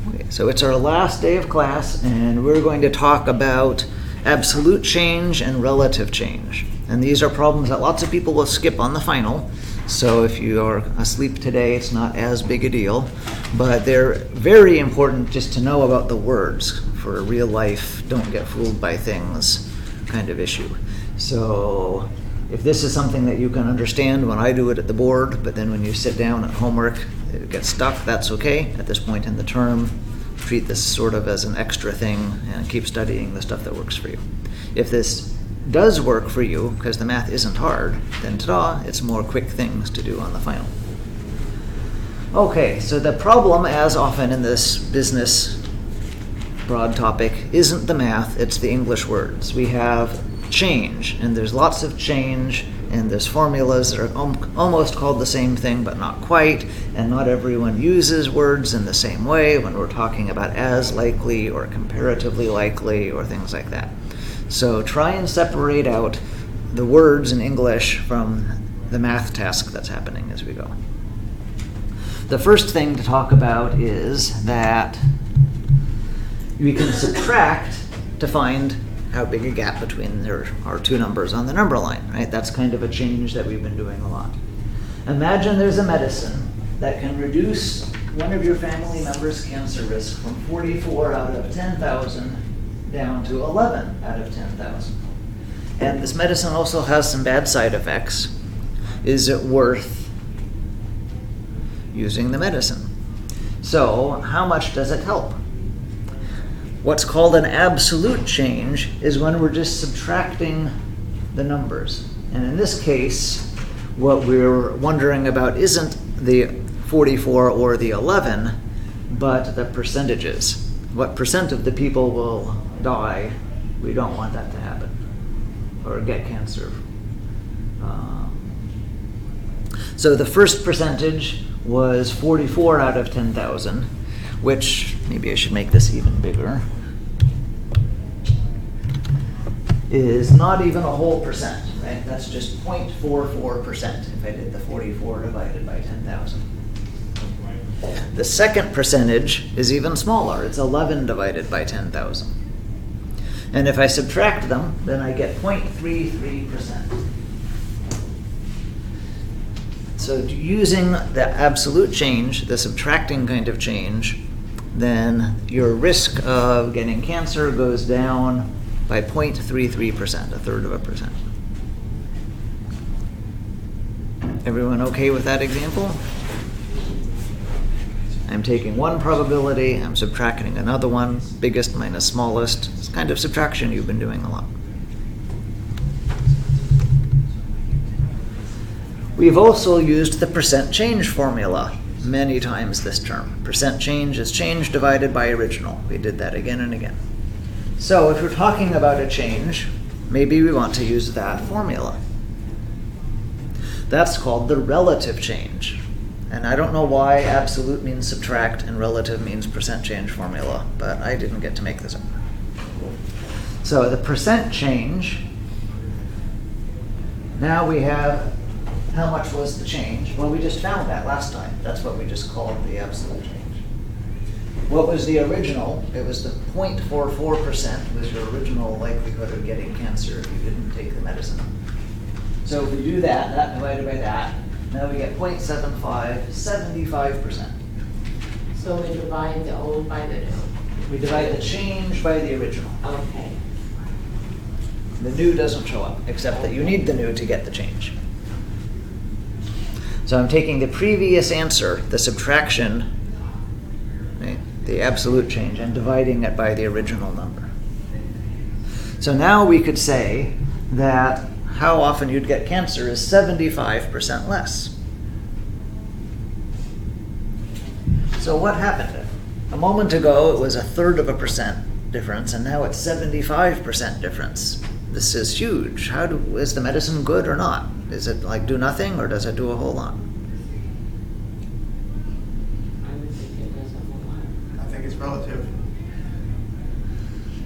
Okay, so it's our last day of class, and we're going to talk about absolute change and relative change. And these are problems that lots of people will skip on the final. So if you are asleep today, it's not as big a deal. But they're very important just to know about the words for a real life, don't get fooled by things kind of issue. So if this is something that you can understand when I do it at the board, but then when you sit down at homework, it gets stuck, that's okay. At this point in the term, treat this sort of as an extra thing and keep studying the stuff that works for you. If this does work for you, because the math isn't hard, then ta-da, it's more quick things to do on the final. Okay, so the problem, as often in this business broad topic, isn't the math, it's the English words. We have change, and there's lots of change, and there's formulas that are almost called the same thing, but not quite, and not everyone uses words in the same way when we're talking about as likely or comparatively likely or things like that. So try and separate out the words in English from the math task that's happening as we go. The first thing to talk about is that we can subtract to find how big a gap between our two numbers on the number line, right? That's kind of a change that we've been doing a lot. Imagine there's a medicine that can reduce one of your family members' cancer risk from 44 out of 10,000 down to 11 out of 10,000. And this medicine also has some bad side effects. Is it worth using the medicine? So how much does it help? What's called an absolute change is when we're just subtracting the numbers. And in this case, what we're wondering about isn't the 44 or the 11, but the percentages. What percent of the people will die? We don't want that to happen, or get cancer. So the first percentage was 44 out of 10,000, which, maybe I should make this even bigger, is not even a whole percent, right? That's just 0.44% if I did the 44 divided by 10,000. The second percentage is even smaller. It's 11 divided by 10,000. And if I subtract them, then I get 0.33%. So using the absolute change, the subtracting kind of change, then your risk of getting cancer goes down by 0.33%, a third of a percent. Everyone okay with that example? I'm taking one probability, I'm subtracting another one, biggest minus smallest. It's kind of subtraction you've been doing a lot. We've also used the percent change formula many times this term. Percent change is change divided by original. We did that again and again. So if we're talking about a change, maybe we want to use that formula. That's called the relative change. And I don't know why absolute means subtract and relative means percent change formula, but I didn't get to make this up. So the percent change, now we have how much was the change? Well, we just found that last time. That's what we just called the absolute change. What was the original? It was the 0.44% was your original likelihood of getting cancer if you didn't take the medicine. So if we do that, that divided by that, now we get 0.75, 75%. So we divide the old by the new. We divide the change by the original. Okay. The new doesn't show up, except that you need the new to get the change. So I'm taking the previous answer, the subtraction, right, the absolute change, and dividing it by the original number. So now we could say that how often you'd get cancer is 75% less. So what happened? A moment ago it was a third of a percent difference, and now it's 75% difference. This is huge. Is the medicine good or not? Is it like do nothing, or does it do a whole lot? I would think it does a whole lot. I think it's relative.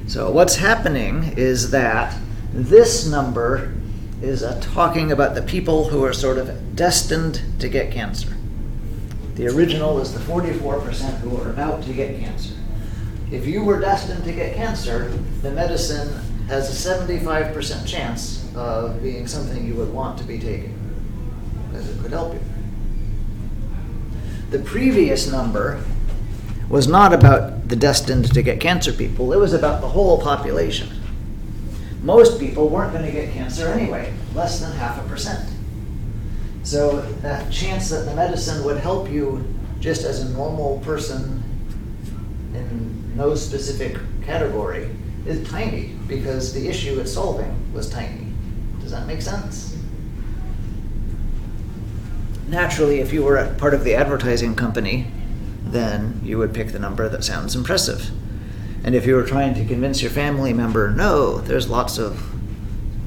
So what's happening is that this number is talking about the people who are sort of destined to get cancer. The original is the 44% who are about to get cancer. If you were destined to get cancer, the medicine has a 75% chance of being something you would want to be taking, because it could help you. The previous number was not about the destined to get cancer people, it was about the whole population. Most people weren't going to get cancer anyway, less than 0.5%. So that chance that the medicine would help you just as a normal person in no specific category is tiny, because the issue it's solving was tiny. Does that make sense? Naturally, if you were a part of the advertising company, then you would pick the number that sounds impressive. And if you were trying to convince your family member, no, there's lots of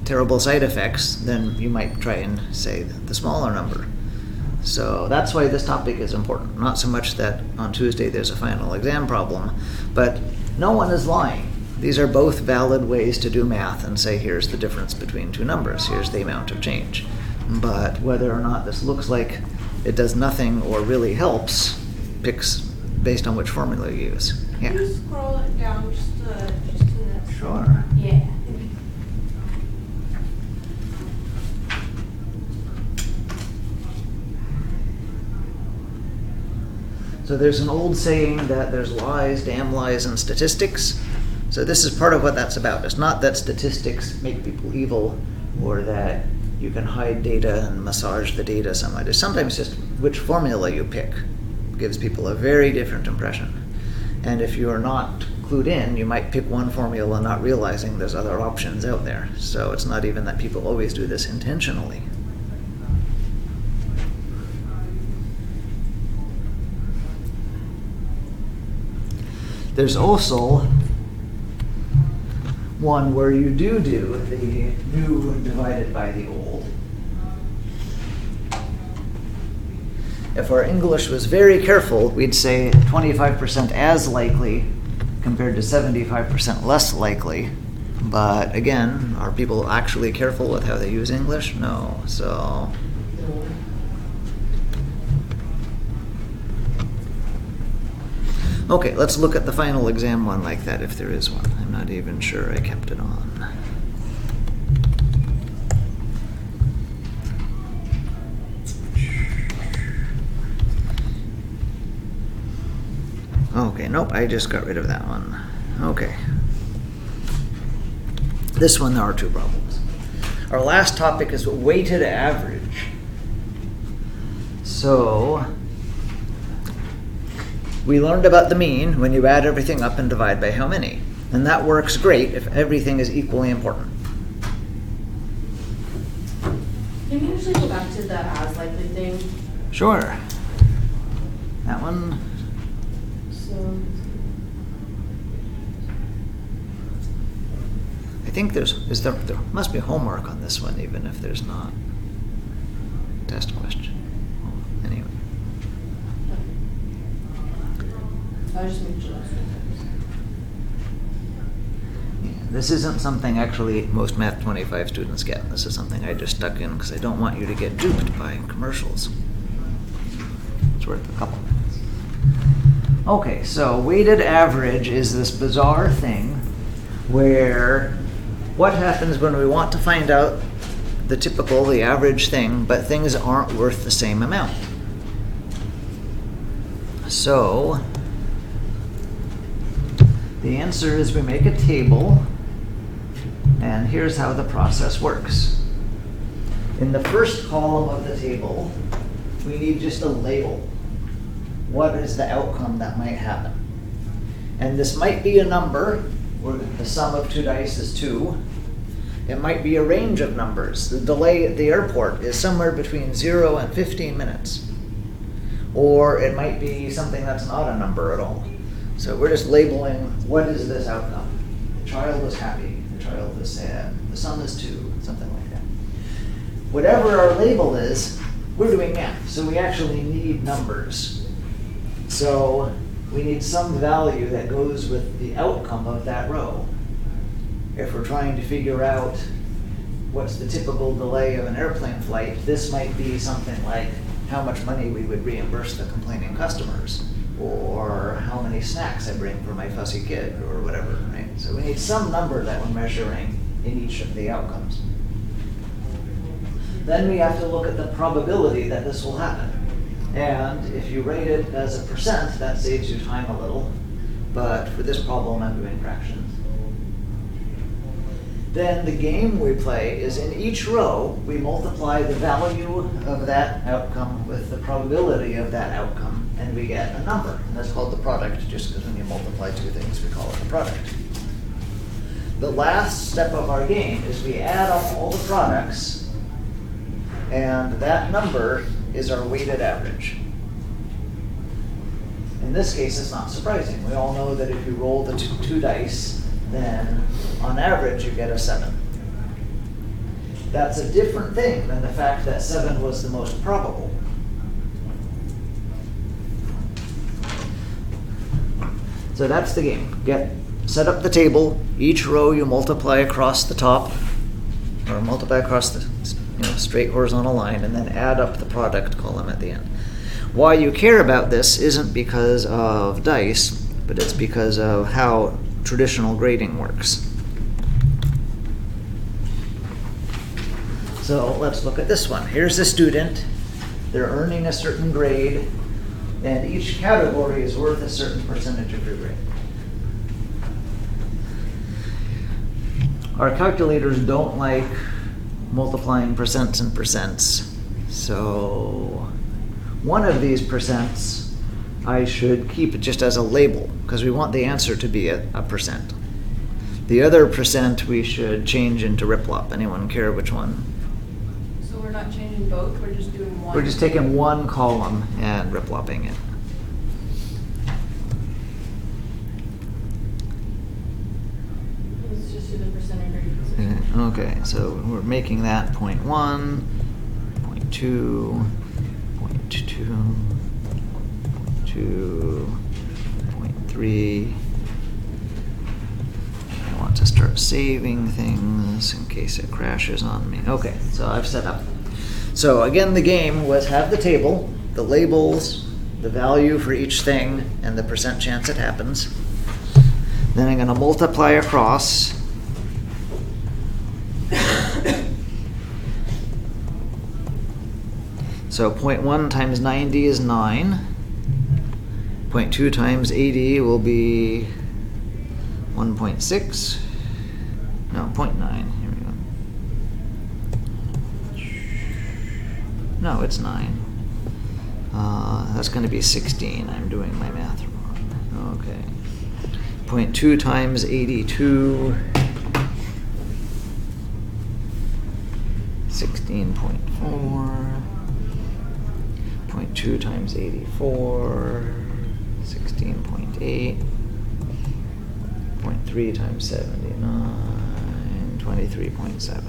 terrible side effects, then you might try and say the smaller number. So that's why this topic is important. Not so much that on Tuesday there's a final exam problem, but no one is lying. These are both valid ways to do math and say, here's the difference between two numbers, here's the amount of change. But whether or not this looks like it does nothing or really helps, picks based on which formula you use. Yeah. Can you scroll it down just to that? Sure. Yeah. So there's an old saying that there's lies, damn lies, and statistics. So this is part of what that's about. It's not that statistics make people evil or that you can hide data and massage the data somewhat. It's sometimes just which formula you pick gives people a very different impression. And if you are not clued in, you might pick one formula not realizing there's other options out there. So it's not even that people always do this intentionally. There's also one where you do the new divided by the old. If our English was very careful, we'd say 25% as likely compared to 75% less likely. But again, are people actually careful with how they use English? No. So okay, let's look at the final exam one like that, if there is one. I'm not even sure I kept it on. Okay, nope, I just got rid of that one. Okay. This one, there are two problems. Our last topic is weighted average. So we learned about the mean when you add everything up and divide by how many. And that works great if everything is equally important. Can you actually go back to the as likely thing? Sure. That one. So I think there must be homework on this one, even if there's not. Test question. Oh, anyway. I was just making sure that's Yeah, this isn't something actually most Math 25 students get. This is something I just stuck in because I don't want you to get duped by commercials. It's worth a couple minutes. Okay, so weighted average is this bizarre thing where what happens when we want to find out the average thing, but things aren't worth the same amount. So the answer is we make a table, and here's how the process works. In the first column of the table, we need just a label. What is the outcome that might happen? And this might be a number, where the sum of two dice is 2. It might be a range of numbers. The delay at the airport is somewhere between 0 and 15 minutes. Or it might be something that's not a number at all. So we're just labeling, what is this outcome? The child is happy, the child is sad, the sum is 2, something like that. Whatever our label is, we're doing math, so we actually need numbers. So we need some value that goes with the outcome of that row. If we're trying to figure out what's the typical delay of an airplane flight, this might be something like how much money we would reimburse the complaining customers, or how many snacks I bring for my fussy kid, or whatever, right? So we need some number that we're measuring in each of the outcomes. Then we have to look at the probability that this will happen. And if you rate it as a percent, that saves you time a little. But for this problem, I'm doing fractions. Then the game we play is in each row, we multiply the value of that outcome with the probability of that outcome, and we get a number. And that's called the product, just because when you multiply two things, we call it the product. The last step of our game is we add up all the products, and that number is our weighted average. In this case, it's not surprising. We all know that if you roll the two dice, then on average you get a 7. That's a different thing than the fact that 7 was the most probable. So that's the game. Set up the table. Each row you multiply across the top, or multiply across the straight horizontal line, and then add up the product column at the end. Why you care about this isn't because of dice, but it's because of how traditional grading works. So let's look at this one. Here's a student. They're earning a certain grade, and each category is worth a certain percentage of your grade. Our calculators don't like multiplying percents and percents. So one of these percents I should keep it just as a label, because we want the answer to be a percent. The other percent we should change into Riplop. Anyone care which one? So we're not changing both, we're just doing one? We're just taking one column and Riplopping it. Let's just do the percentage or position. Okay, so we're making that 0.1, 0.2, 0.2, 0.3. I want to start saving things in case it crashes on me. Okay, so I've set up. So again, the game was have the table, the labels, the value for each thing, and the percent chance it happens. Then I'm going to multiply across. So 0.1 times 90 is 9. 0.2 times 80 will be 1.6. No, 0.9. Here we go. No, it's 9. That's going to be 16. I'm doing my math wrong. Okay. 0.2 times 82. 16.4. 0.2 times 84. 16.8. 0.3 times 79. 23.7.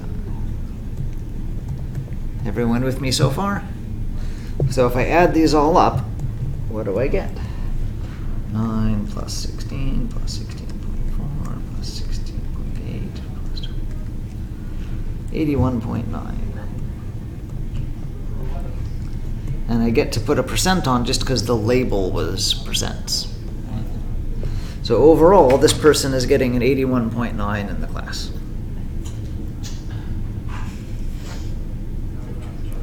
Everyone with me so far? So if I add these all up, what do I get? 9 plus 16 plus 16.4 plus 16.8 plus 81.9. And I get to put a percent on just because the label was percents. So overall, this person is getting an 81.9 in the class.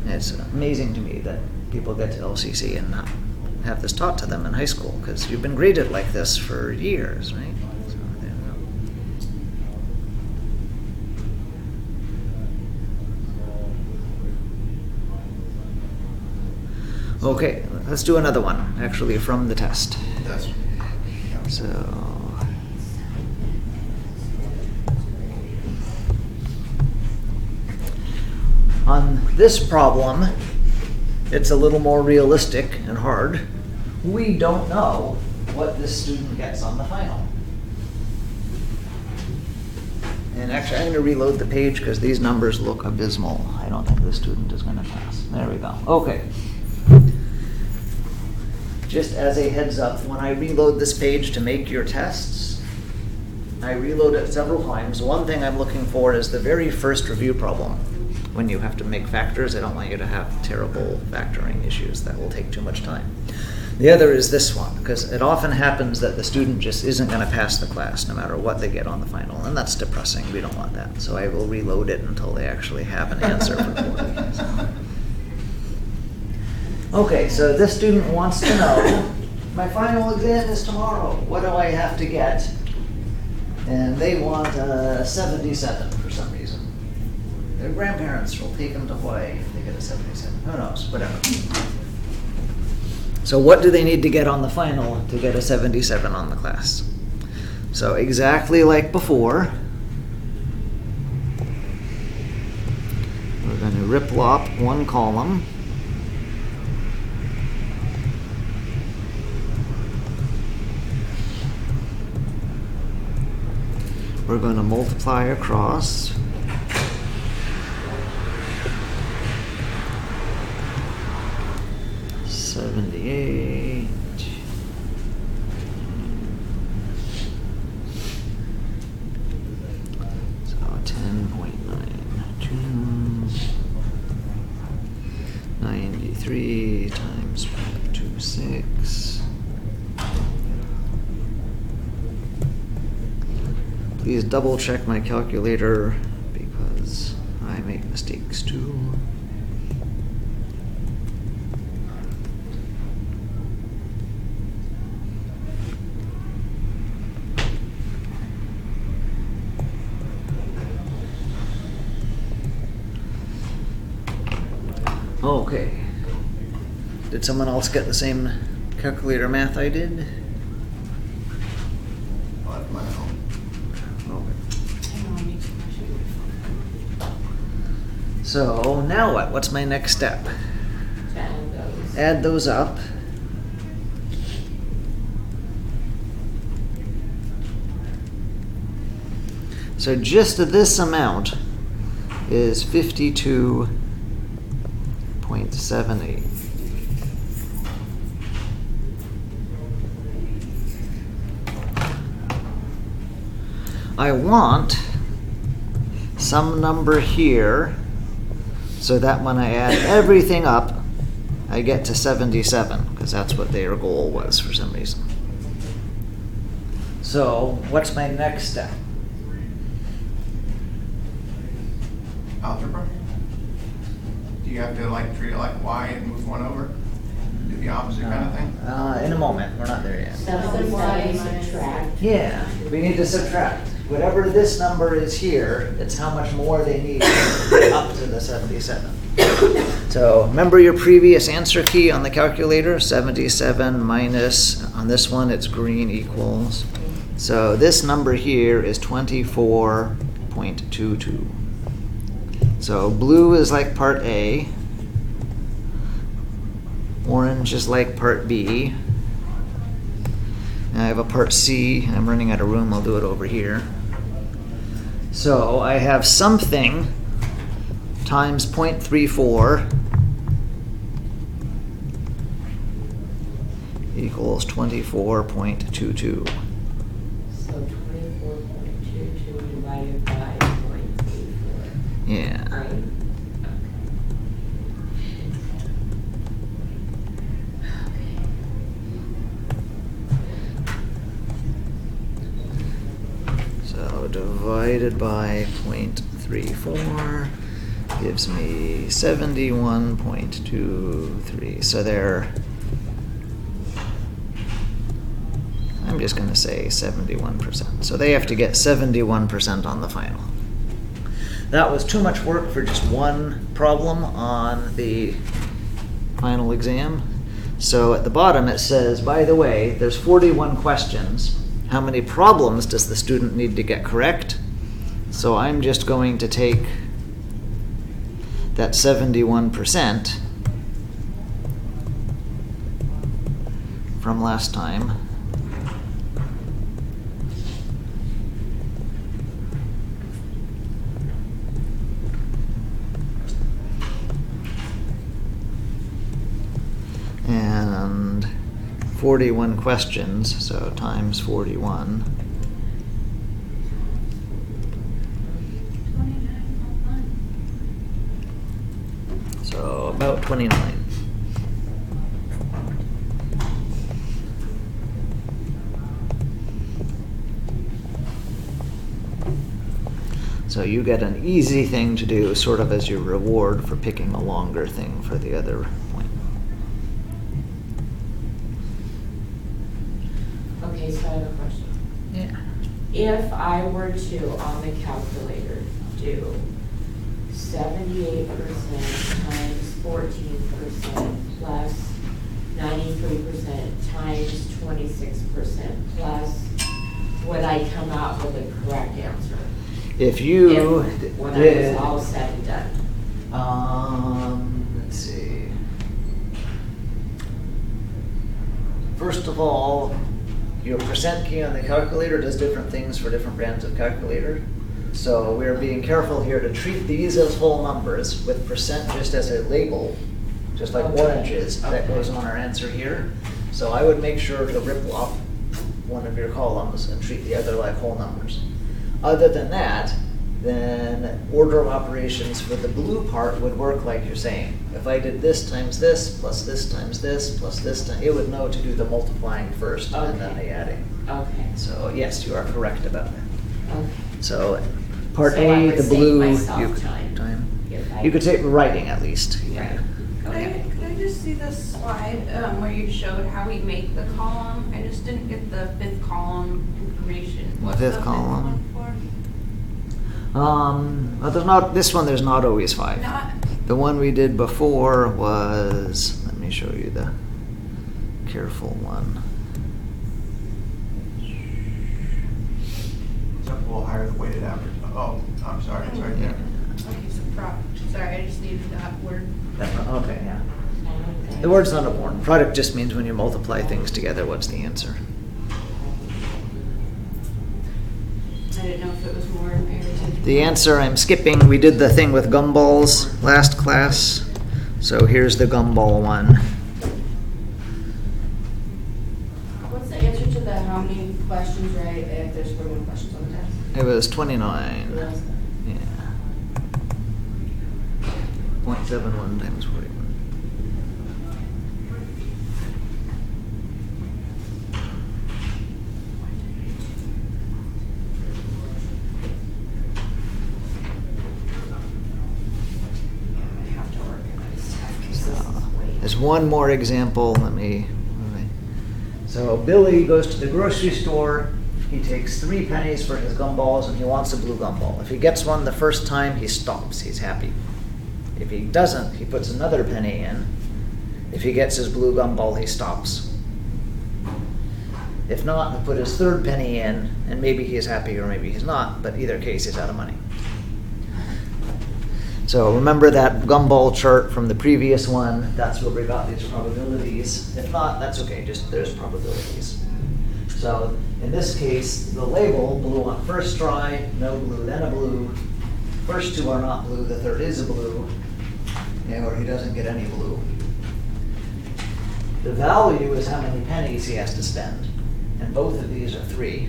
It's amazing to me that people get to LCC and not have this taught to them in high school, because you've been graded like this for years, right? So there you go. Okay, let's do another one, actually from the test. Yes. So, on this problem, it's a little more realistic and hard. We don't know what this student gets on the final. And actually, I'm going to reload the page because these numbers look abysmal. I don't think this student is going to pass. There we go. Okay. Just as a heads up, when I reload this page to make your tests, I reload it several times. One thing I'm looking for is the very first review problem. when you have to make factors. I don't want you to have terrible factoring issues. That will take too much time. The other is this one, because it often happens that the student just isn't going to pass the class no matter what they get on the final, and that's depressing. We don't want that. So I will reload it until they actually have an answer for 40. Okay, so this student wants to know, my final exam is tomorrow. What do I have to get? And they want a 77 for some reason. Their grandparents will take them to Hawaii if they get a 77. Who knows? Whatever. So what do they need to get on the final to get a 77 on the class? So exactly like before, we're going to rip-lop one column. We're going to multiply across. $78. So 10.92. 93 times 0.26. Please double check my calculator because I make mistakes too. Okay. Did someone else get the same calculator math I did? I'll have mine home. Okay. So now what? What's my next step? Add those. Add those up. So just this amount is 52.78. I want some number here so that when I add everything up, I get to 77, because that's what their goal was for some reason. So what's my next step? Algebra? Do you have to like treat it like y and move one over? Do the opposite kind of thing? In a moment, we're not there yet. Subtract. Yeah, we need to subtract. Whatever this number is here, it's how much more they need to get up to the 77. So remember your previous answer key on the calculator, 77 minus, on this one it's green equals. So this number here is 24.22. So blue is like part A, orange is like part B, and I have a part C. I'm running out of room, I'll do it over here. So I have something times 0.34 equals 24.22. So 24.22 divided by 0.34. Yeah. Right? So divided by 0.34 gives me 71.23. So they're, I'm just going to say 71%. So they have to get 71% on the final. That was too much work for just one problem on the final exam. So at the bottom it says, by the way, there's 41 questions. How many problems does the student need to get correct? So I'm just going to take that 71% from last time. And 41 questions, so times 41. 29.1. So about 29. So you get an easy thing to do sort of as your reward for picking a longer thing for the other point. Okay, so I have a question. Yeah. If I were to, on the calculator, do 78% times 14% plus 93% times 26% plus, would I come out with a correct answer? If you When did, I was all said and done. let's see. First of all, your percent key on the calculator does different things for different brands of calculator. So we're being careful here to treat these as whole numbers with percent just as a label, just like Okay. oranges, that Okay. goes on our answer here. So I would make sure to rip off one of your columns and treat the other like whole numbers. Other than that, then order of operations for the blue part would work like you're saying. If I did this times this, plus this times this, plus this time, it would know to do the multiplying first and then Okay. the adding. Okay, So yes, you are correct about that. okay. So part So I A, would the save blue, myself you could, time if I- you could say writing at least. Right. Okay. Could I just see this slide where you showed how we make the column? I just didn't get the fifth column information. What's Fifth the column? one for? Well, there's not, this one, there's not always 5. Not, The one we did before was, let me show you the careful one. It's up a little higher, the weighted average. Oh, I'm sorry, it's right there. okay, so product. Sorry, I just needed that word. Okay, yeah. The word's not important. Product just means when you multiply things together, what's the answer? I didn't know if it was more imperative. The answer I'm skipping, we did the thing with gumballs last class. So here's the gumball one. What's the answer to the how many questions, right, if there's 41 questions on the test? It was 29. Yeah. 0.71 times 41. I have to organize stuff 'cause this is way- There's one more example. So Billy goes to the grocery store. He takes 3 pennies for his gumballs and he wants a blue gumball. If he gets one the first time, he stops. He's happy. If he doesn't, he puts another penny in. If he gets his blue gumball, he stops. If not, he'll put his 3rd penny in and maybe he's happy or maybe he's not, but either case, he's out of money. So remember that gumball chart from the previous one, that's where we got these probabilities. If not, that's okay, just there's probabilities. So in this case, the label, blue on first try, no blue, then a blue. First 2 are not blue, the 3rd is a blue, or he doesn't get any blue. The value is how many pennies he has to spend, and both of these are 3.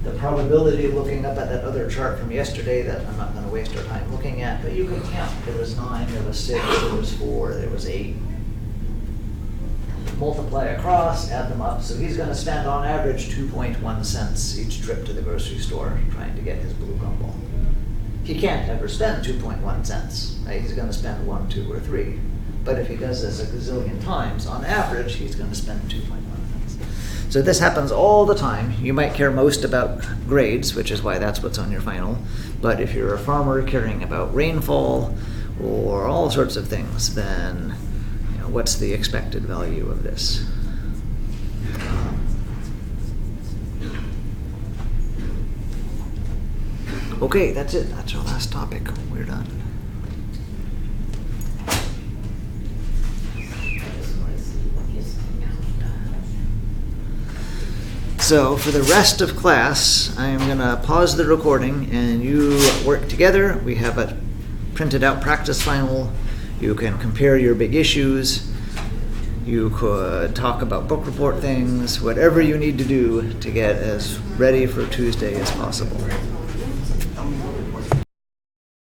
The probability, looking up at that other chart from yesterday that I'm not going to waste our time looking at, but you can count. There was 9, there was 6, there was 4, there was 8. Multiply across, add them up. So he's going to spend on average 2.1 cents each trip to the grocery store trying to get his blue gumball. He can't ever spend 2.1 cents. Right? He's going to spend 1, 2, or 3. But if he does this a gazillion times, on average, he's going to spend 2.1 cents. So this happens all the time. You might care most about grades, which is why that's what's on your final. But if you're a farmer caring about rainfall or all sorts of things, then what's the expected value of this? Okay, that's it. That's our last topic. We're done. So for the rest of class, I'm going to pause the recording and you work together. We have a printed out practice final. You can compare your big issues. You could talk about book report things, whatever you need to do to get as ready for Tuesday as possible.